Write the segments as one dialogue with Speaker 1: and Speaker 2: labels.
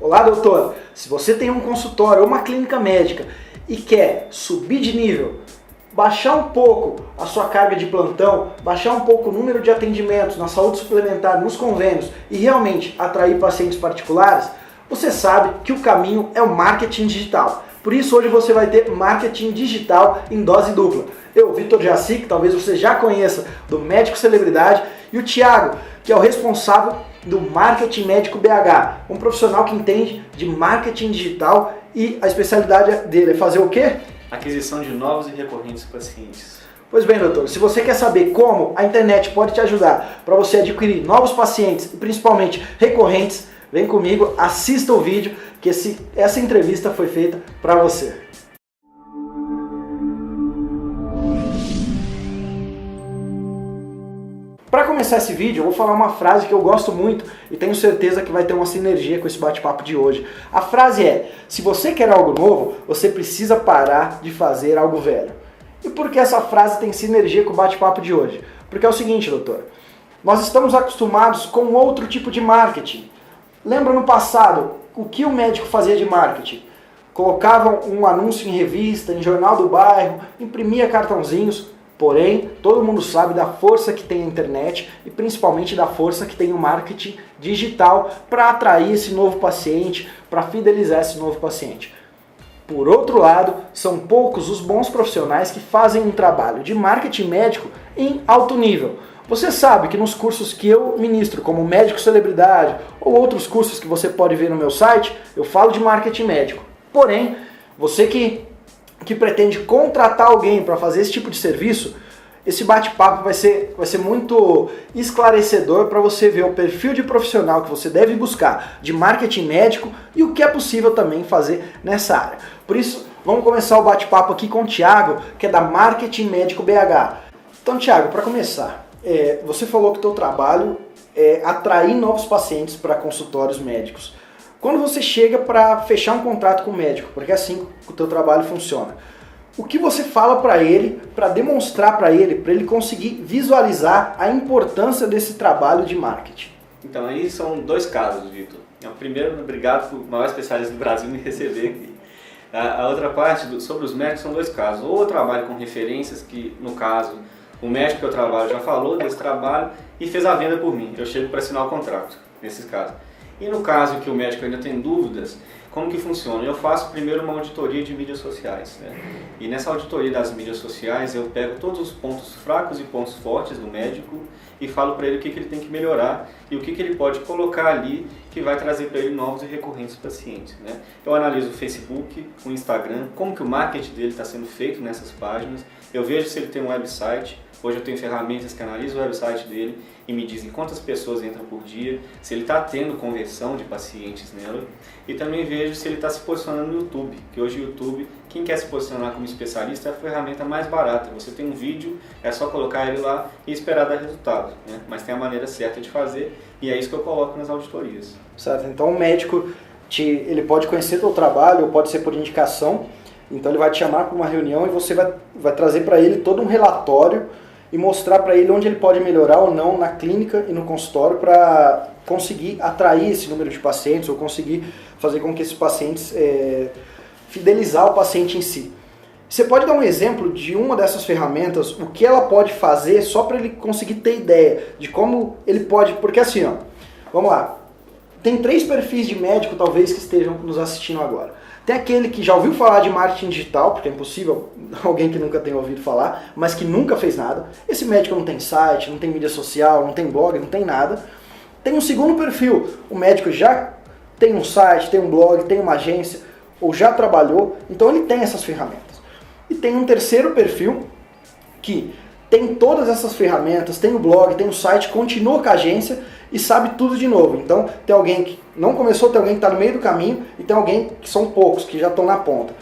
Speaker 1: Olá, doutor! Se você tem um consultório ou uma clínica médica e quer subir de nível, baixar um pouco a sua carga de plantão, baixar um pouco o número de atendimentos na saúde suplementar, nos convênios e realmente atrair pacientes particulares, você sabe que o caminho é o marketing digital. Por isso hoje você vai ter marketing digital em dose dupla. Eu, Vitor Jaci, que talvez você já conheça do Médico Celebridade, e o Thiago, que é o responsável do Marketing Médico BH, um profissional que entende de marketing digital e a especialidade dele é fazer o quê?
Speaker 2: Aquisição de novos e recorrentes pacientes.
Speaker 1: Pois bem, doutor, se você quer saber como a internet pode te ajudar para você adquirir novos pacientes e principalmente recorrentes, vem comigo, assista o vídeo que essa entrevista foi feita para você. Para começar esse vídeo, eu vou falar uma frase que eu gosto muito e tenho certeza que vai ter uma sinergia com esse bate-papo de hoje. A frase é: se você quer algo novo, você precisa parar de fazer algo velho. E por que essa frase tem sinergia com o bate-papo de hoje? Porque é o seguinte, doutor, nós estamos acostumados com outro tipo de marketing. Lembra no passado o que o médico fazia de marketing? Colocavam um anúncio em revista, em jornal do bairro, imprimia cartãozinhos. Porém, todo mundo sabe da força que tem a internet e principalmente da força que tem o marketing digital para atrair esse novo paciente, para fidelizar esse novo paciente. Por outro lado, são poucos os bons profissionais que fazem um trabalho de marketing médico em alto nível. Você sabe que nos cursos que eu ministro, como Médico Celebridade ou outros cursos que você pode ver no meu site, eu falo de marketing médico. Porém, você que pretende contratar alguém para fazer esse tipo de serviço, esse bate-papo vai ser muito esclarecedor para você ver o perfil de profissional que você deve buscar de marketing médico e o que é possível também fazer nessa área. Por isso, vamos começar o bate-papo aqui com o Thiago, que é da Marketing Médico BH. Então, Thiago, para começar, você falou que o teu trabalho é atrair novos pacientes para consultórios médicos. Quando você chega para fechar um contrato com o médico, porque é assim que o teu trabalho funciona, o que você fala para ele, para demonstrar para ele conseguir visualizar a importância desse trabalho de marketing?
Speaker 2: Então aí são dois casos, Vitor. O primeiro, obrigado por o maior especialista do Brasil me receber aqui. A outra parte, sobre os médicos, são dois casos. Ou eu trabalho com referências, que no caso, o médico que eu trabalho já falou desse trabalho e fez a venda por mim. Eu chego para assinar o contrato, nesses casos. E no caso que o médico ainda tem dúvidas, como que funciona? Eu faço primeiro uma auditoria de mídias sociais, né? E nessa auditoria das mídias sociais eu pego todos os pontos fracos e pontos fortes do médico e falo para ele o que ele tem que melhorar e o que ele pode colocar ali que vai trazer para ele novos e recorrentes pacientes, né? Eu analiso o Facebook, o Instagram, como que o marketing dele está sendo feito nessas páginas, eu vejo se ele tem um website. Hoje eu tenho ferramentas que analisam o website dele e me dizem quantas pessoas entram por dia, se ele está tendo conversão de pacientes nela. E também vejo se ele está se posicionando no YouTube, que hoje o YouTube, quem quer se posicionar como especialista, é a ferramenta mais barata. Você tem um vídeo, é só colocar ele lá e esperar dar resultado, né? Mas tem a maneira certa de fazer e é isso que eu coloco nas auditorias.
Speaker 1: Certo, então o médico ele pode conhecer o teu trabalho, ou pode ser por indicação, então ele vai te chamar para uma reunião e você vai trazer para ele todo um relatório e mostrar para ele onde ele pode melhorar ou não na clínica e no consultório para conseguir atrair esse número de pacientes ou conseguir fazer com que esses pacientes fidelizar o paciente em si. Você pode dar um exemplo de uma dessas ferramentas, o que ela pode fazer só para ele conseguir ter ideia de como ele pode, porque assim, ó, vamos lá, tem 3 perfis de médico talvez que estejam nos assistindo agora. Tem aquele que já ouviu falar de marketing digital, porque é impossível alguém que nunca tenha ouvido falar, mas que nunca fez nada. Esse médico não tem site, não tem mídia social, não tem blog, não tem nada. Tem um segundo perfil, o médico já tem um site, tem um blog, tem uma agência, ou já trabalhou, então ele tem essas ferramentas. E tem um terceiro perfil que tem todas essas ferramentas, tem o blog, tem o site, continua com a agência e sabe tudo de novo. Então tem alguém que não começou, tem alguém que está no meio do caminho e tem alguém que são poucos, que já estão na ponta.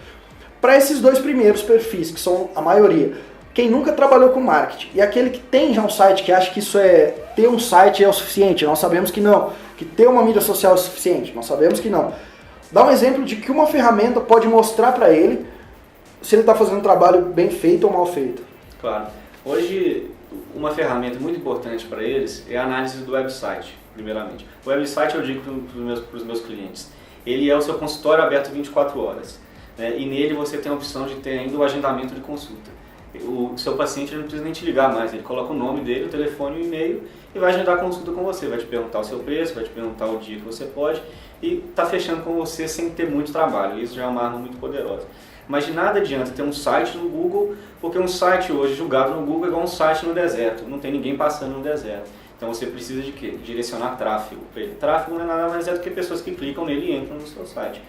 Speaker 1: Para esses dois primeiros perfis, que são a maioria, quem nunca trabalhou com marketing e aquele que tem já um site, que acha que isso ter um site é o suficiente, nós sabemos que não, que ter uma mídia social é o suficiente, nós sabemos que não. Dá um exemplo de que uma ferramenta pode mostrar para ele se ele está fazendo um trabalho bem feito ou mal feito.
Speaker 2: Claro. Hoje, uma ferramenta muito importante para eles é a análise do website, primeiramente. O website eu digo para os meus clientes, ele é o seu consultório aberto 24 horas. Né? E nele você tem a opção de ter ainda o agendamento de consulta. O seu paciente não precisa nem te ligar mais, ele coloca o nome dele, o telefone e o e-mail e vai agendar a consulta com você, vai te perguntar o seu preço, vai te perguntar o dia que você pode e está fechando com você sem ter muito trabalho. Isso já é uma arma muito poderosa. Mas de nada adianta ter um site no Google, porque um site hoje julgado no Google é igual um site no deserto, não tem ninguém passando no deserto. Então você precisa de quê? Direcionar tráfego para ele. Tráfego não é nada mais do que pessoas que clicam nele e entram no seu site.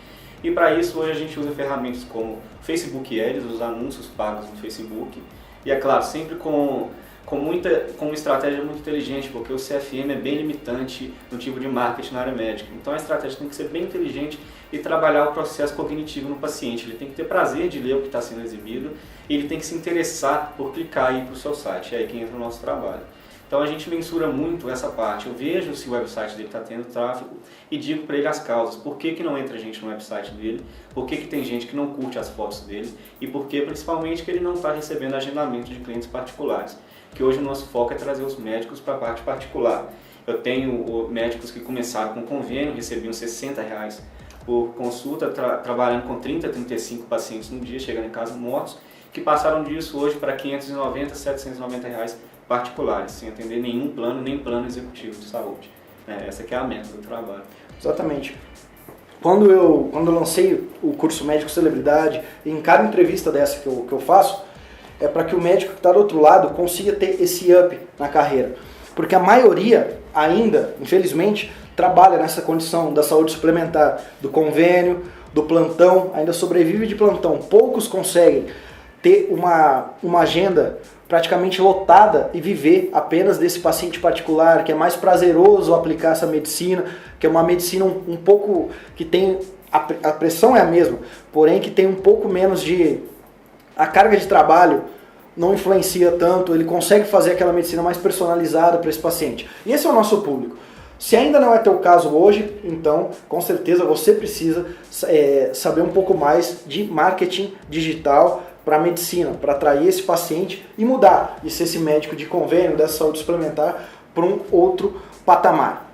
Speaker 2: E para isso hoje a gente usa ferramentas como Facebook Ads, os anúncios pagos no Facebook. E é claro, sempre com uma estratégia muito inteligente, porque o CFM é bem limitante no tipo de marketing na área médica. Então a estratégia tem que ser bem inteligente e trabalhar o processo cognitivo no paciente. Ele tem que ter prazer de ler o que está sendo exibido e ele tem que se interessar por clicar e ir para o seu site. É aí que entra o nosso trabalho. Então a gente mensura muito essa parte. Eu vejo se o website dele está tendo tráfego e digo para ele as causas. Por que não entra gente no website dele? Por que tem gente que não curte as fotos dele? E por que principalmente que ele não está recebendo agendamento de clientes particulares? Que hoje o nosso foco é trazer os médicos para a parte particular. Eu tenho médicos que começaram com convênio, recebiam R$60 por consulta, trabalhando com 30, 35 pacientes no dia, chegando em casa mortos, que passaram disso hoje para R$590, R$790 particulares, sem atender nenhum plano, nem plano executivo de saúde. Essa que é a meta do trabalho.
Speaker 1: Exatamente. Quando eu lancei o curso Médico Celebridade, em cada entrevista dessa que eu faço, é para que o médico que está do outro lado consiga ter esse up na carreira. Porque a maioria ainda, infelizmente, trabalha nessa condição da saúde suplementar, do convênio, do plantão, ainda sobrevive de plantão. Poucos conseguem ter uma agenda praticamente lotada e viver apenas desse paciente particular, que é mais prazeroso aplicar essa medicina, que é uma medicina um pouco que tem, a pressão é a mesma, porém que tem um pouco menos de, a carga de trabalho não influencia tanto, ele consegue fazer aquela medicina mais personalizada para esse paciente. E esse é o nosso público. Se ainda não é teu caso hoje, então com certeza você precisa saber um pouco mais de marketing digital para a medicina, para atrair esse paciente e mudar de ser esse médico de convênio, dessa saúde suplementar, para um outro patamar.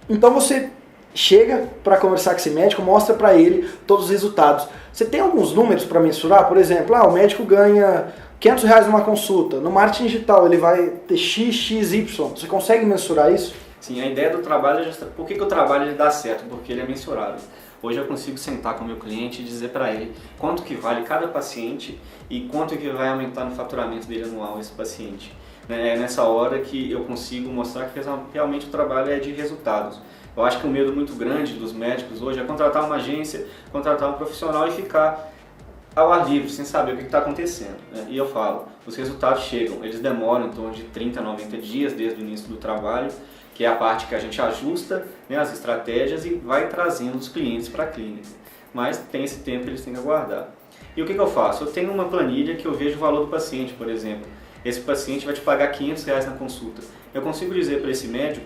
Speaker 1: Então você chega para conversar com esse médico, mostra para ele todos os resultados. Você tem alguns números para mensurar? Por exemplo, o médico ganha R$500 numa consulta. No marketing digital ele vai ter XXY. Você consegue mensurar isso?
Speaker 2: Sim, a ideia do trabalho é por que o trabalho ele dá certo? Porque ele é mensurável. Hoje eu consigo sentar com o meu cliente e dizer para ele quanto que vale cada paciente e quanto que vai aumentar no faturamento dele anual esse paciente. É nessa hora que eu consigo mostrar que realmente o trabalho é de resultados. Eu acho que um medo muito grande dos médicos hoje é contratar uma agência, contratar um profissional e ficar ao ar livre, sem saber o que está acontecendo. E eu falo, os resultados chegam, eles demoram em torno de 30 a 90 dias desde o início do trabalho, que é a parte que a gente ajusta as estratégias e vai trazendo os clientes para a clínica. Mas tem esse tempo que eles têm que aguardar. E o que eu faço? Eu tenho uma planilha que eu vejo o valor do paciente, por exemplo. Esse paciente vai te pagar R$500 na consulta. Eu consigo dizer para esse médico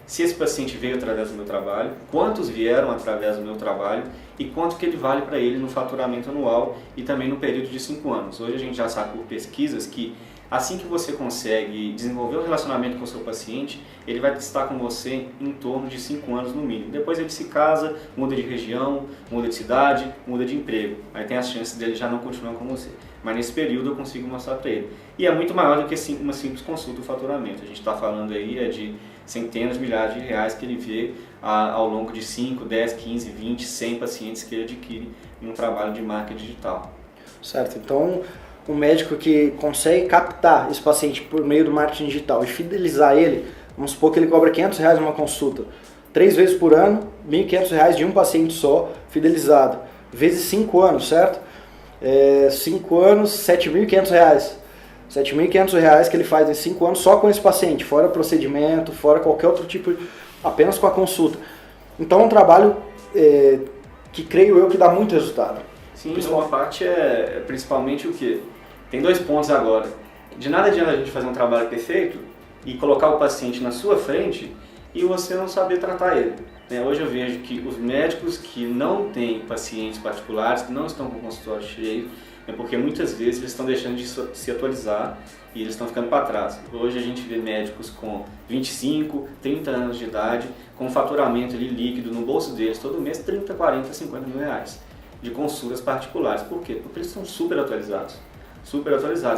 Speaker 2: se esse paciente veio através do meu trabalho, quantos vieram através do meu trabalho e quanto que ele vale para ele no faturamento anual e também no período de 5 anos. Hoje a gente já sabe por pesquisas que assim que você consegue desenvolver o relacionamento com o seu paciente, ele vai estar com você em torno de 5 anos no mínimo. Depois ele se casa, muda de região, muda de cidade, muda de emprego. Aí tem as chances dele já não continuar com você. Mas nesse período eu consigo mostrar para ele. E é muito maior do que uma simples consulta o faturamento. A gente está falando aí de centenas de milhares de reais que ele vê ao longo de 5, 10, 15, 20, 100 pacientes que ele adquire em um trabalho de marketing digital.
Speaker 1: Certo, então um médico que consegue captar esse paciente por meio do marketing digital e fidelizar ele, vamos supor que ele cobra R$500 numa consulta, 3 vezes por ano, R$1.500 de um paciente só, fidelizado, vezes 5 anos, certo? 5 anos, R$7.500. R$7.500 que ele faz em 5 anos só com esse paciente, fora procedimento, fora qualquer outro tipo, apenas com a consulta. Então é um trabalho que creio eu que dá muito resultado.
Speaker 2: Sim, uma parte é principalmente o quê? Tem 2 pontos agora. De nada adianta a gente fazer um trabalho perfeito e colocar o paciente na sua frente e você não saber tratar ele. né? Hoje eu vejo que os médicos que não têm pacientes particulares, que não estão com o consultório cheio, é porque muitas vezes eles estão deixando de se atualizar e eles estão ficando para trás. Hoje a gente vê médicos com 25, 30 anos de idade, com faturamento ali líquido no bolso deles todo mês, 30, 40, 50 mil reais de consultas particulares. Por quê? Porque eles estão super atualizados,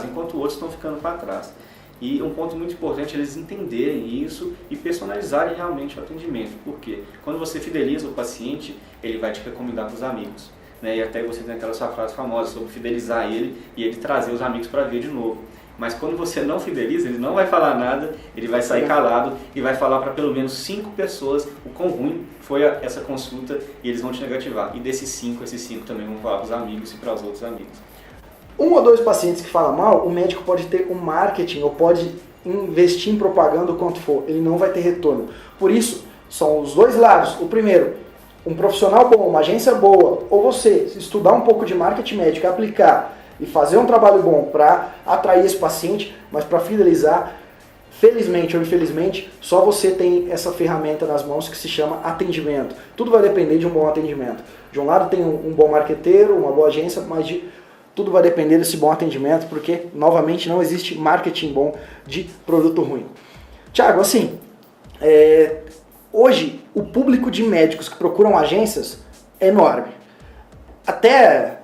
Speaker 2: enquanto outros estão ficando para trás. E um ponto muito importante é eles entenderem isso e personalizarem realmente o atendimento. Por quê? Quando você fideliza o paciente, ele vai te recomendar para os amigos, né? E até você tem aquela sua frase famosa sobre fidelizar ele e ele trazer os amigos para ver de novo. Mas quando você não fideliza, ele não vai falar nada, ele vai sair calado e vai falar para pelo menos 5 pessoas o quão ruim foi essa consulta e eles vão te negativar. E desses 5, esses 5 também vão falar para os amigos e para os outros amigos.
Speaker 1: 1 ou 2 pacientes que falam mal, o médico pode ter um marketing ou pode investir em propaganda o quanto for, ele não vai ter retorno. Por isso, são os dois lados. O primeiro, um profissional bom, uma agência boa, ou você estudar um pouco de marketing médico, aplicar e fazer um trabalho bom para atrair esse paciente, mas para fidelizar, felizmente ou infelizmente, só você tem essa ferramenta nas mãos que se chama atendimento. Tudo vai depender de um bom atendimento. De um lado tem um bom marqueteiro, uma boa agência, mas tudo vai depender desse bom atendimento, porque, novamente, não existe marketing bom de produto ruim. Tiago, assim, hoje o público de médicos que procuram agências é enorme. Até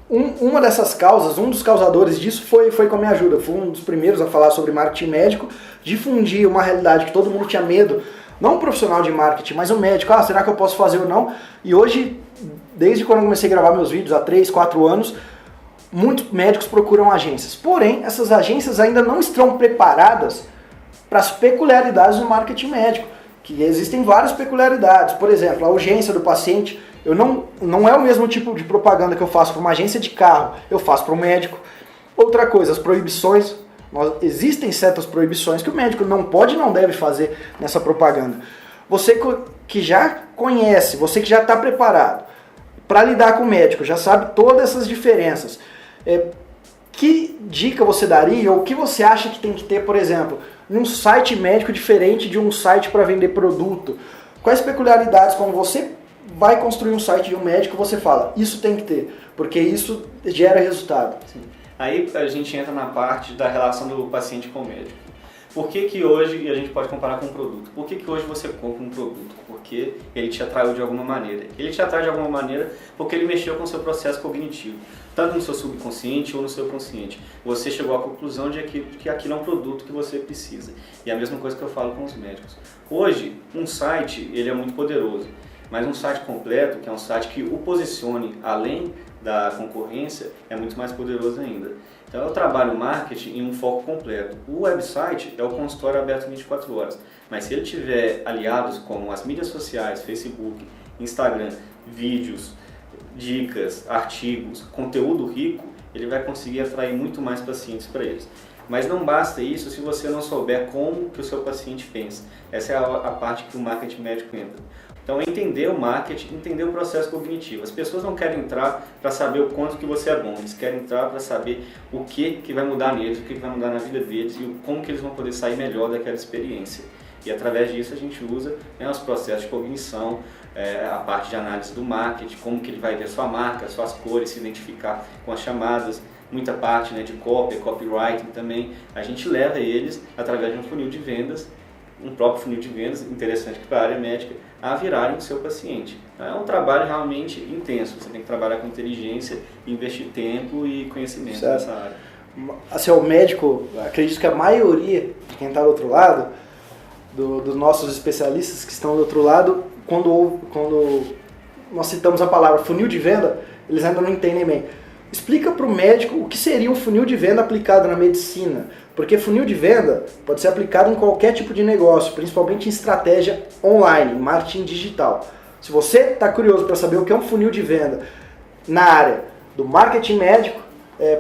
Speaker 1: uma dessas causas, um dos causadores disso foi com a minha ajuda. Fui um dos primeiros a falar sobre marketing médico, difundir uma realidade que todo mundo tinha medo, não um profissional de marketing, mas um médico. Será que eu posso fazer ou não? E hoje, desde quando eu comecei a gravar meus vídeos, há 3, 4 anos, muitos médicos procuram agências. Porém, essas agências ainda não estão preparadas para as peculiaridades do marketing médico, que existem várias peculiaridades. Por exemplo, a urgência do paciente, não é o mesmo tipo de propaganda que eu faço para uma agência de carro, eu faço para um médico. Outra coisa, as proibições. Existem certas proibições que o médico não pode e não deve fazer nessa propaganda. Você que já conhece, você que já está preparado para lidar com o médico, já sabe todas essas diferenças. Que dica você daria, ou o que você acha que tem que ter, por exemplo, num site médico diferente de um site para vender produto? Quais peculiaridades, quando você vai construir um site de um médico, você fala, isso tem que ter, porque isso gera resultado?
Speaker 2: Sim. Aí a gente entra na parte da relação do paciente com o médico. Por que hoje, e a gente pode comparar com um produto, por que hoje você compra um produto? Porque ele te atraiu de alguma maneira. Ele te atrai de alguma maneira porque ele mexeu com o seu processo cognitivo, tanto no seu subconsciente ou no seu consciente. Você chegou à conclusão de que aquilo é um produto que você precisa. E é a mesma coisa que eu falo com os médicos. Hoje, um site ele é muito poderoso, mas um site completo, que é um site que o posicione além da concorrência, é muito mais poderoso ainda. Então eu trabalho marketing em um foco completo. O website é o consultório aberto 24 horas, mas se ele tiver aliados como as mídias sociais, Facebook, Instagram, vídeos, dicas, artigos, conteúdo rico, ele vai conseguir atrair muito mais pacientes para eles. Mas não basta isso se você não souber como que o seu paciente pensa. Essa é a parte que o marketing médico entra. Então, entender o marketing, entender o processo cognitivo. As pessoas não querem entrar para saber o quanto que você é bom, eles querem entrar para saber o que vai mudar neles, o que vai mudar na vida deles e como que eles vão poder sair melhor daquela experiência. E através disso a gente usa os processos de cognição, a parte de análise do marketing, como que ele vai ver sua marca, suas cores, se identificar com as chamadas, muita parte de copy, copywriting também. A gente leva eles através de um funil de vendas, um próprio funil de vendas, interessante para a área médica, a virarem o seu paciente. É um trabalho realmente intenso, você tem que trabalhar com inteligência, investir tempo e conhecimento nessa área.
Speaker 1: Assim, o médico, acredito que a maioria de quem está do outro lado, dos nossos especialistas que estão do outro lado, quando nós citamos a palavra funil de venda, eles ainda não entendem bem. Explica para o médico o que seria um funil de venda aplicado na medicina, porque funil de venda pode ser aplicado em qualquer tipo de negócio, principalmente em estratégia online, em marketing digital. Se você está curioso para saber o que é um funil de venda na área do marketing médico,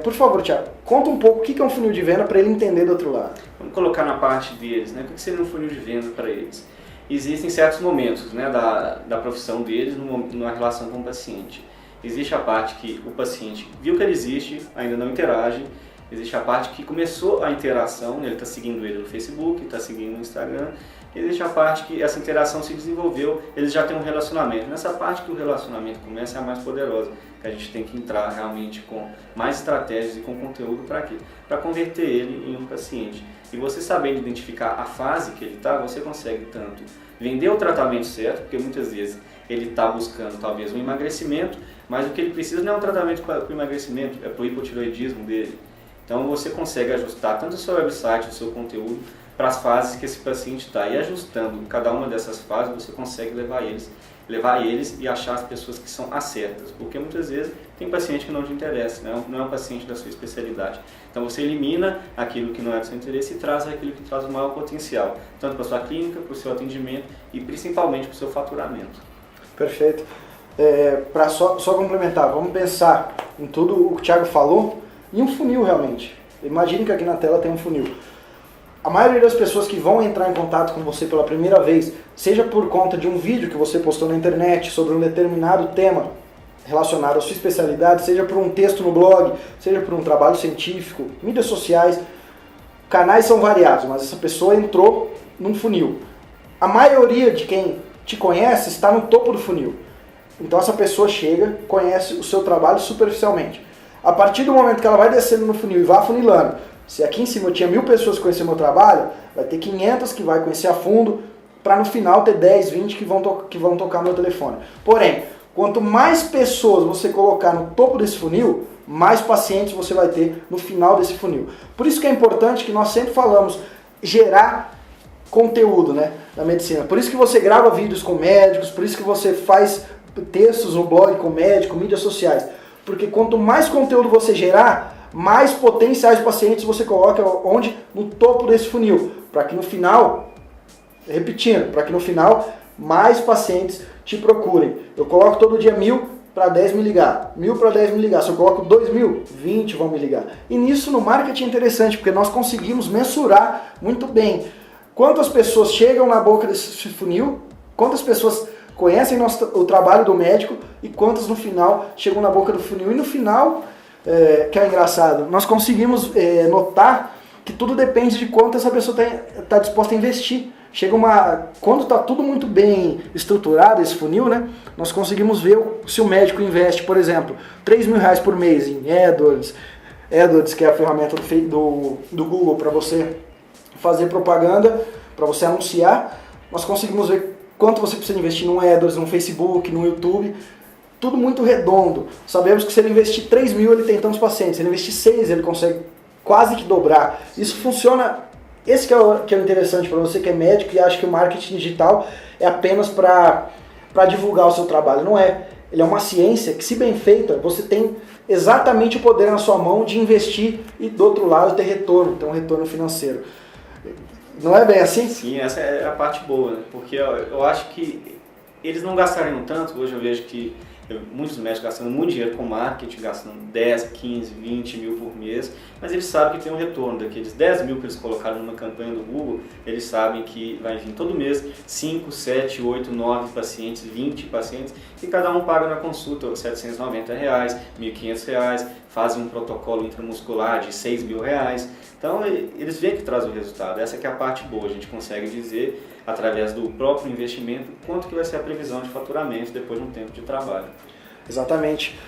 Speaker 1: por favor, Thiago, conta um pouco o que é um funil de venda para ele entender do outro lado.
Speaker 2: Vamos colocar na parte deles, o que seria um funil de venda para eles? Existem certos momentos da profissão deles na relação com o paciente. Existe a parte que o paciente viu que ele existe, ainda não interage. Existe a parte que começou a interação, ele está seguindo ele no Facebook, está seguindo no Instagram, existe a parte que essa interação se desenvolveu, eles já têm um relacionamento. Nessa parte que o relacionamento começa é a mais poderosa, que a gente tem que entrar realmente com mais estratégias e com conteúdo para quê? Para converter ele em um paciente. E você sabendo identificar a fase que ele está, você consegue tanto vender o tratamento certo, porque muitas vezes ele está buscando talvez um emagrecimento, mas o que ele precisa não é um tratamento para o emagrecimento, é para o hipotiroidismo dele. Então você consegue ajustar tanto o seu website, o seu conteúdo, para as fases que esse paciente está. E ajustando cada uma dessas fases, você consegue levar eles e achar as pessoas que são as certas. Porque muitas vezes tem paciente que não te interessa, não é um paciente da sua especialidade. Então você elimina aquilo que não é do seu interesse e traz aquilo que traz o maior potencial, tanto para a sua clínica, para o seu atendimento e principalmente para o seu faturamento.
Speaker 1: Perfeito. Para só complementar, vamos pensar em tudo o que o Thiago falou e um funil realmente. Imagine que aqui na tela tem um funil. A maioria das pessoas que vão entrar em contato com você pela primeira vez, seja por conta de um vídeo que você postou na internet sobre um determinado tema relacionado à sua especialidade, seja por um texto no blog, seja por um trabalho científico, mídias sociais, canais são variados, mas essa pessoa entrou num funil. A maioria de quem te conhece está no topo do funil. Então essa pessoa chega, conhece o seu trabalho superficialmente. A partir do momento que ela vai descendo no funil e vai afunilando, se aqui em cima eu tinha 1000 pessoas que conheciam meu trabalho, vai ter 500 que vai conhecer a fundo, para no final ter 10, 20 que vão tocar meu telefone. Porém, quanto mais pessoas você colocar no topo desse funil, mais pacientes você vai ter no final desse funil. Por isso que é importante que nós sempre falamos gerar conteúdo, né, na medicina. Por isso que você grava vídeos com médicos, por isso que você faz textos no blog com médico, mídias sociais. Porque quanto mais conteúdo você gerar, mais potenciais pacientes você coloca onde? No topo desse funil. Para que no final, repetindo, para que no final mais pacientes te procurem. Eu coloco todo dia 1000 para 10 me ligar, 1000 para 10 me ligar. Se eu coloco 2000, 20 vão me ligar. E nisso no marketing é interessante, porque nós conseguimos mensurar muito bem quantas pessoas chegam na boca desse funil, quantas pessoas conhecem o trabalho do médico e quantas no final chegam na boca do funil. E no final, que é engraçado, nós conseguimos notar que tudo depende de quanto essa pessoa está disposta a investir. Quando está tudo muito bem estruturado, esse funil, né, nós conseguimos ver se o médico investe, por exemplo, R$3.000 por mês em AdWords, que é a ferramenta do Google para você fazer propaganda, para você anunciar. Nós conseguimos ver quanto você precisa investir no AdWords, no Facebook, no YouTube. Tudo muito redondo. Sabemos que se ele investir 3.000, ele tem tantos pacientes. Se ele investir 6, ele consegue quase que dobrar. Isso funciona. Esse que é o interessante para você que é médico e acha que o marketing digital é apenas para divulgar o seu trabalho. Não é. Ele é uma ciência que, se bem feita, você tem exatamente o poder na sua mão de investir e, do outro lado, ter retorno, ter um retorno financeiro. Não é bem assim?
Speaker 2: Sim, essa é a parte boa, né? Porque eu acho que eles não gastariam tanto. Hoje eu vejo que muitos médicos gastando muito dinheiro com marketing, gastando 10, 15, 20 mil por mês, mas eles sabem que tem um retorno. Daqueles 10 mil que eles colocaram numa campanha do Google, eles sabem que vai vir todo mês 5, 7, 8, 9 pacientes, 20 pacientes, e cada um paga na consulta R$790, R$1.500, fazem um protocolo intramuscular de R$6.000. Então eles veem que traz o resultado. Essa que é a parte boa, a gente consegue dizer através do próprio investimento quanto que vai ser a previsão de faturamento depois de um tempo de trabalho.
Speaker 1: Exatamente.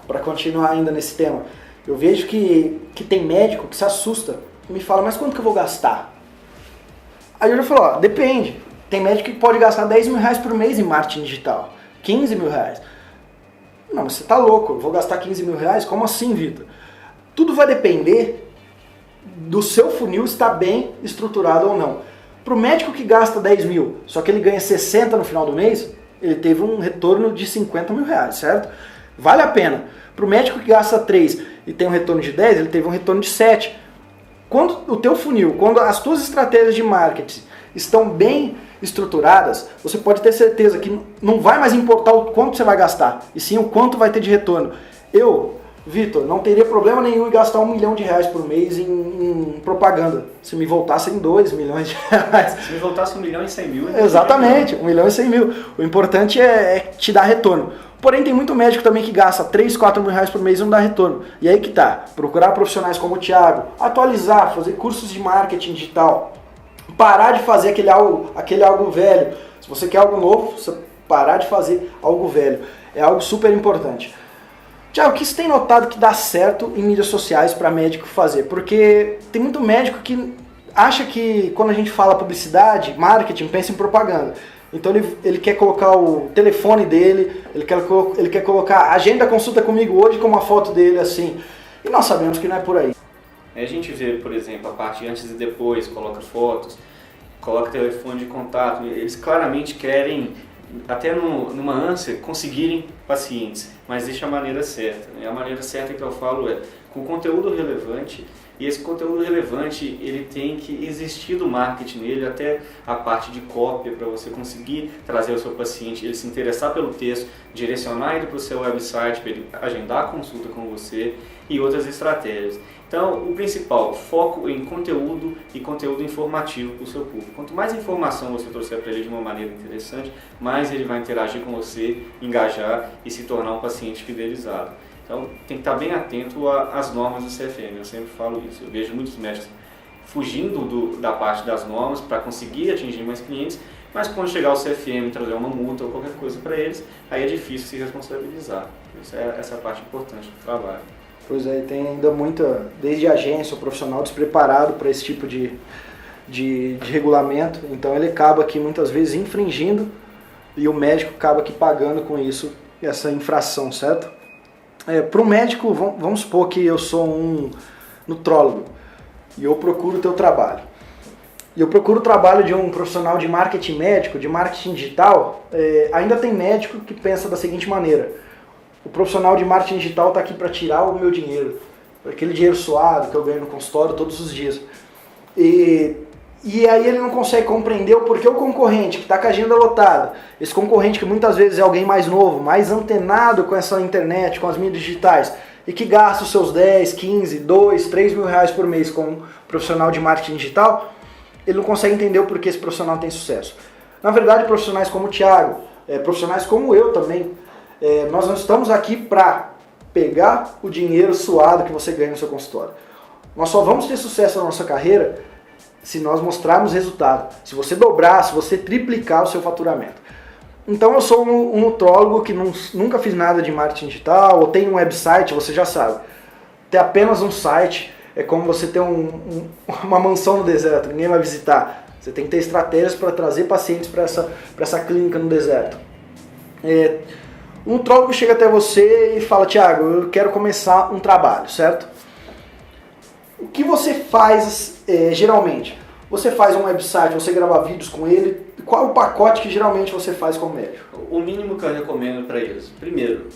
Speaker 1: Para continuar ainda nesse tema, eu vejo que tem médico que se assusta e me fala, mas quanto que eu vou gastar? Aí eu já falo, depende. Tem médico que pode gastar R$10.000 por mês em marketing digital, R$15.000. Não, mas você tá louco, eu vou gastar R$15.000? Como assim, Vitor? Tudo vai depender do seu funil estar bem estruturado ou não. Para o médico que gasta 10 mil, só que ele ganha 60 no final do mês, ele teve um retorno de R$50.000, certo? Vale a pena. Para o médico que gasta 3 e tem um retorno de 10, ele teve um retorno de 7. Quando o teu funil, quando as tuas estratégias de marketing estão bem estruturadas, você pode ter certeza que não vai mais importar o quanto você vai gastar, e sim o quanto vai ter de retorno. Vitor, não teria problema nenhum em gastar R$1 milhão por mês em propaganda, se me voltasse em R$2 milhões.
Speaker 2: Se me voltasse R$1.100.000...
Speaker 1: Exatamente, R$1.100.000. O importante é te dar retorno. Porém, tem muito médico também que gasta R$3, R$4.000 por mês e não dá retorno. E aí que tá, procurar profissionais como o Thiago, atualizar, fazer cursos de marketing digital, Parar de fazer aquele algo velho. Se você quer algo novo, você parar de fazer algo velho. É algo super importante. Tiago, o que você tem notado que dá certo em mídias sociais para médico fazer? Porque tem muito médico que acha que quando a gente fala publicidade, marketing, pensa em propaganda. Então ele quer colocar o telefone dele, ele quer colocar agenda consulta comigo hoje com uma foto dele assim. E nós sabemos que não é por aí.
Speaker 2: A gente vê, por exemplo, a parte antes e depois, coloca fotos, coloca telefone de contato. Eles claramente querem, até numa ânsia, conseguirem pacientes, mas deixa a maneira certa. E a maneira certa que eu falo é com conteúdo relevante, e esse conteúdo relevante ele tem que existir do marketing nele, até a parte de cópia, para você conseguir trazer o seu paciente, ele se interessar pelo texto, direcionar ele para o seu website, para ele agendar a consulta com você e outras estratégias. Então, o principal, foco em conteúdo e conteúdo informativo para o seu público. Quanto mais informação você trouxer para ele de uma maneira interessante, mais ele vai interagir com você, engajar e se tornar um paciente fidelizado. Então, tem que estar bem atento às normas do CFM, eu sempre falo isso. Eu vejo muitos médicos fugindo da parte das normas para conseguir atingir mais clientes, mas quando chegar o CFM e trazer uma multa ou qualquer coisa para eles, aí é difícil se responsabilizar. Essa é a parte importante do trabalho.
Speaker 1: Pois é, tem ainda muita, desde a agência, o profissional despreparado para esse tipo de regulamento, então ele acaba aqui muitas vezes infringindo e o médico acaba aqui pagando com isso, essa infração, certo? Para o médico, vamos supor que eu sou um nutrólogo e eu procuro o teu trabalho. E eu procuro o trabalho de um profissional de marketing médico, de marketing digital. Ainda tem médico que pensa da seguinte maneira: o profissional de marketing digital está aqui para tirar o meu dinheiro, aquele dinheiro suado que eu ganho no consultório todos os dias. E aí ele não consegue compreender o porquê o concorrente que está com a agenda lotada, esse concorrente que muitas vezes é alguém mais novo, mais antenado com essa internet, com as mídias digitais, e que gasta os seus 10, 15, 2, 3 mil reais por mês com um profissional de marketing digital, ele não consegue entender o porquê esse profissional tem sucesso. Na verdade, profissionais como o Thiago, profissionais como eu também, nós não estamos aqui para pegar o dinheiro suado que você ganha no seu consultório. Nós só vamos ter sucesso na nossa carreira se nós mostrarmos resultado, se você dobrar, se você triplicar o seu faturamento. Então eu sou um nutrólogo que nunca fiz nada de marketing digital, ou tem um website, você já sabe. Ter apenas um site é como você ter uma mansão no deserto, ninguém vai visitar. Você tem que ter estratégias para trazer pacientes para essa clínica no deserto. Um nutrólogo chega até você e fala: Thiago, eu quero começar um trabalho, certo? O que você faz geralmente? Você faz um website, você grava vídeos com ele, qual é o pacote que geralmente você faz como médico?
Speaker 2: O mínimo que eu recomendo para isso, primeiro,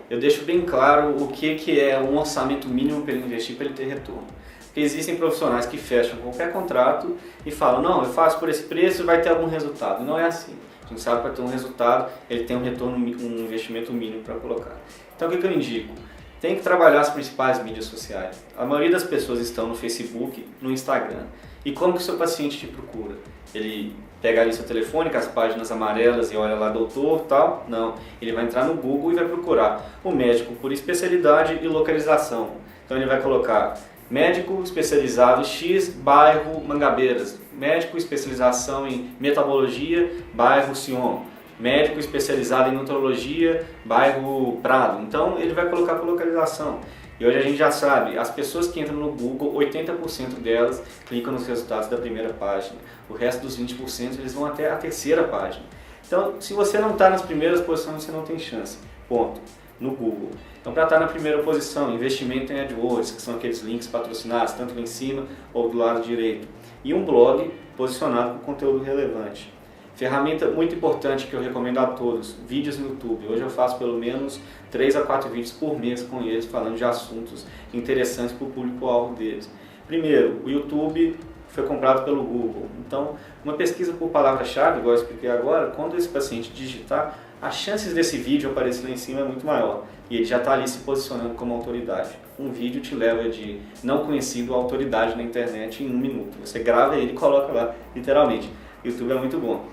Speaker 2: eu deixo bem claro o que é um orçamento mínimo para ele investir, para ele ter retorno. Porque existem profissionais que fecham qualquer contrato e falam: não, eu faço por esse preço e vai ter algum resultado. Não é assim. A gente sabe que para ter um resultado, ele tem um retorno, um investimento mínimo para colocar. Então o que eu indico? Tem que trabalhar as principais mídias sociais. A maioria das pessoas estão no Facebook, no Instagram. E como que o seu paciente te procura? Ele pega ali seu telefone com as páginas amarelas e olha lá doutor tal? Não. Ele vai entrar no Google e vai procurar o médico por especialidade e localização. Então ele vai colocar médico especializado X, bairro Mangabeiras. Médico especialização em metabologia, bairro Sion. Médico especializado em nutrologia, bairro Prado. Então ele vai colocar por localização. E hoje a gente já sabe, as pessoas que entram no Google, 80% delas clicam nos resultados da primeira página. O resto dos 20% eles vão até a terceira página. Então, se você não está nas primeiras posições, você não tem chance. Ponto. No Google. Então, para estar na primeira posição, investimento em AdWords, que são aqueles links patrocinados, tanto lá em cima ou do lado direito. E um blog posicionado com conteúdo relevante. Ferramenta muito importante que eu recomendo a todos, vídeos no YouTube. Hoje eu faço pelo menos 3 a 4 vídeos por mês com eles, falando de assuntos interessantes para o público-alvo deles. Primeiro, o YouTube foi comprado pelo Google. Então, uma pesquisa por palavra-chave, igual eu expliquei agora, quando esse paciente digitar, as chances desse vídeo aparecer lá em cima é muito maior. E ele já está ali se posicionando como autoridade. Um vídeo te leva de não conhecido a autoridade na internet em 1 minuto. Você grava ele e coloca lá, literalmente. YouTube é muito bom.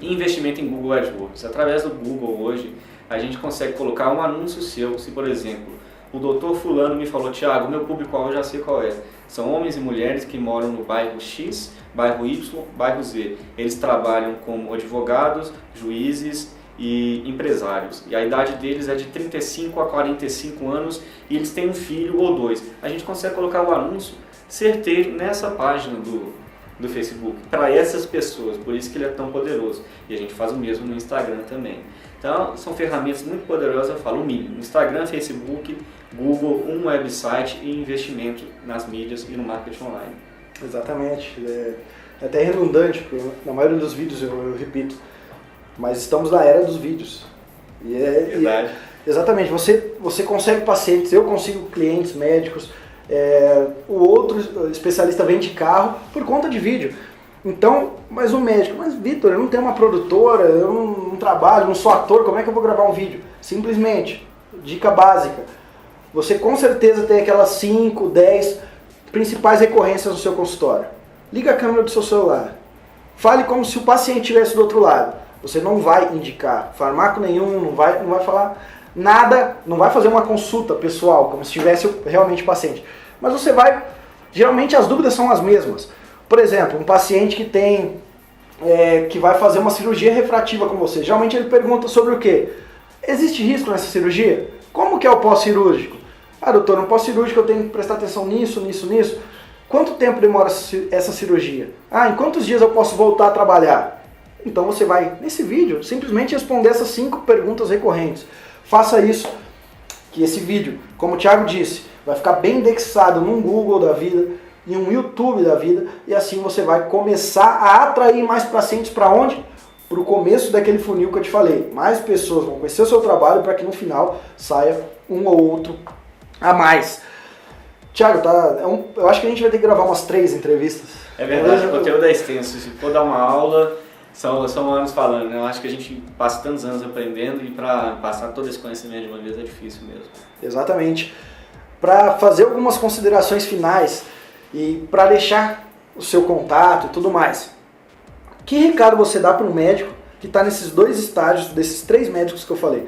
Speaker 2: Investimento em Google AdWords. Através do Google hoje, a gente consegue colocar um anúncio seu. Se, por exemplo, o doutor fulano me falou, Thiago, meu público-alvo eu já sei qual é. São homens e mulheres que moram no bairro X, bairro Y, bairro Z. Eles trabalham como advogados, juízes e empresários. E a idade deles é de 35 a 45 anos e eles têm um filho ou dois. A gente consegue colocar o anúncio certeiro nessa página do Facebook para essas pessoas, por isso que ele é tão poderoso. E a gente faz o mesmo no Instagram também. Então, são ferramentas muito poderosas, eu falo o mínimo. Instagram, Facebook, Google, um website e investimento nas mídias e no marketing online.
Speaker 1: Exatamente. É até redundante, porque na maioria dos vídeos eu repito, mas estamos na era dos vídeos.
Speaker 2: Verdade.
Speaker 1: Exatamente. Você consegue pacientes, eu consigo clientes médicos, o outro especialista vende carro por conta de vídeo. Então, mas o médico, mas Vitor, eu não tenho uma produtora, eu não trabalho, não sou ator, como é que eu vou gravar um vídeo? Simplesmente, dica básica, você com certeza tem aquelas 5, 10 principais recorrências no seu consultório. Liga a câmera do seu celular, fale como se o paciente estivesse do outro lado. Você não vai indicar farmaco nenhum, não vai falar nada, não vai fazer uma consulta pessoal, como se tivesse realmente paciente. Mas você vai, geralmente as dúvidas são as mesmas. Por exemplo, um paciente que vai fazer uma cirurgia refrativa com você, geralmente ele pergunta sobre o quê? Existe risco nessa cirurgia? Como que é o pós-cirúrgico? Ah, doutor, no pós-cirúrgico eu tenho que prestar atenção nisso. Quanto tempo demora essa cirurgia? Ah, em quantos dias eu posso voltar a trabalhar? Então você vai, nesse vídeo, simplesmente responder essas 5 perguntas recorrentes. Faça isso, que esse vídeo, como o Thiago disse, vai ficar bem indexado num Google da vida, em um YouTube da vida, e assim você vai começar a atrair mais pacientes para onde? Para o começo daquele funil que eu te falei. Mais pessoas vão conhecer o seu trabalho para que no final saia um ou outro a mais. Thiago, eu acho que a gente vai ter que gravar umas 3 entrevistas.
Speaker 2: É verdade, o conteúdo é extenso. Se for dar uma aula, são anos falando, né? Eu acho que a gente passa tantos anos aprendendo e para passar todo esse conhecimento de uma vez é difícil mesmo.
Speaker 1: Exatamente. Para fazer algumas considerações finais e para deixar o seu contato e tudo mais, que recado você dá para um médico que está nesses 2 estágios, desses 3 médicos que eu falei?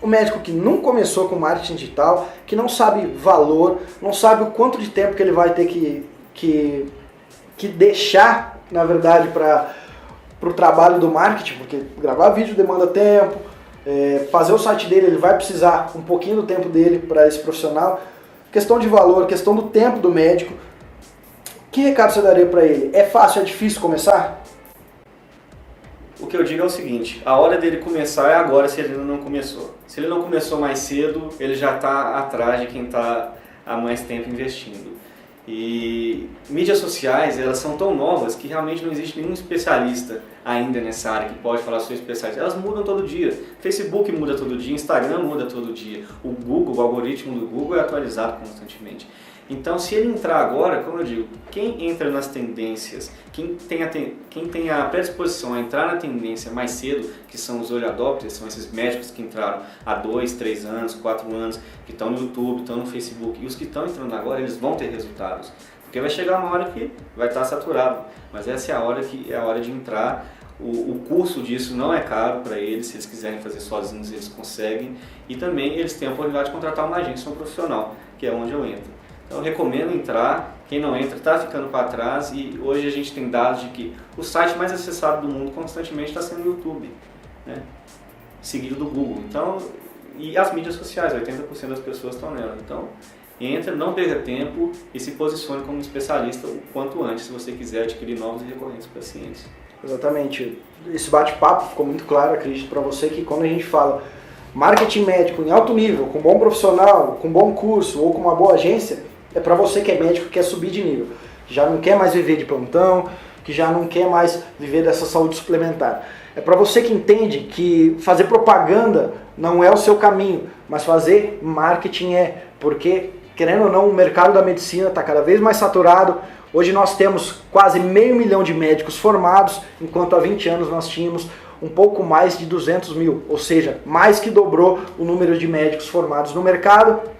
Speaker 1: O médico que não começou com marketing digital, que não sabe valor, não sabe o quanto de tempo que ele vai ter que deixar, na verdade, para o trabalho do marketing, porque gravar vídeo demanda tempo, fazer o site dele, ele vai precisar um pouquinho do tempo dele para esse profissional. Questão de valor, questão do tempo do médico. Que recado você daria para ele? É fácil, é difícil começar?
Speaker 2: O que eu digo é o seguinte, a hora dele começar é agora se ele ainda não começou. Se ele não começou mais cedo, ele já está atrás de quem está há mais tempo investindo. E mídias sociais, elas são tão novas que realmente não existe nenhum especialista ainda nessa área que pode falar sou especialista. Elas mudam todo dia. Facebook muda todo dia, Instagram muda todo dia. O Google, o algoritmo do Google é atualizado constantemente. Então, se ele entrar agora, como eu digo, quem entra nas tendências, quem tem a predisposição a entrar na tendência mais cedo, que são os early adopters, são esses médicos que entraram há 2, 3 anos, 4 anos, que estão no YouTube, estão no Facebook, e os que estão entrando agora, eles vão ter resultados. Porque vai chegar uma hora que vai estar saturado, mas essa é a hora de entrar. O curso disso não é caro para eles, se eles quiserem fazer sozinhos, eles conseguem. E também eles têm a oportunidade de contratar uma agência, um profissional, que é onde eu entro. Então eu recomendo entrar, quem não entra está ficando para trás e hoje a gente tem dados de que o site mais acessado do mundo constantemente está sendo o YouTube, né? Seguido do Google. Então, e as mídias sociais, 80% das pessoas estão nela. Então entra, não perca tempo e se posicione como especialista o quanto antes se você quiser adquirir novos e recorrentes pacientes.
Speaker 1: Exatamente. Esse bate-papo ficou muito claro, acredito para você que quando a gente fala marketing médico em alto nível, com bom profissional, com bom curso ou com uma boa agência, é para você que é médico, que quer subir de nível, que já não quer mais viver de plantão, que já não quer mais viver dessa saúde suplementar. É para você que entende que fazer propaganda não é o seu caminho, mas fazer marketing é, porque, querendo ou não, o mercado da medicina está cada vez mais saturado. Hoje nós temos quase 500 mil de médicos formados, enquanto há 20 anos nós tínhamos um pouco mais de 200 mil, ou seja, mais que dobrou o número de médicos formados no mercado.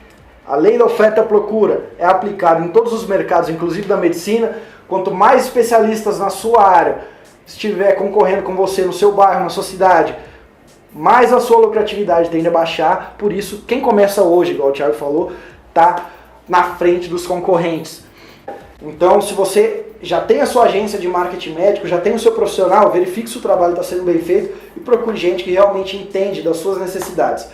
Speaker 1: A lei da oferta e procura é aplicada em todos os mercados, inclusive da medicina. Quanto mais especialistas na sua área estiver concorrendo com você no seu bairro, na sua cidade, mais a sua lucratividade tende a baixar. Por isso, quem começa hoje, igual o Thiago falou, tá na frente dos concorrentes. Então, se você já tem a sua agência de marketing médico, já tem o seu profissional, verifique se o trabalho está sendo bem feito e procure gente que realmente entende das suas necessidades.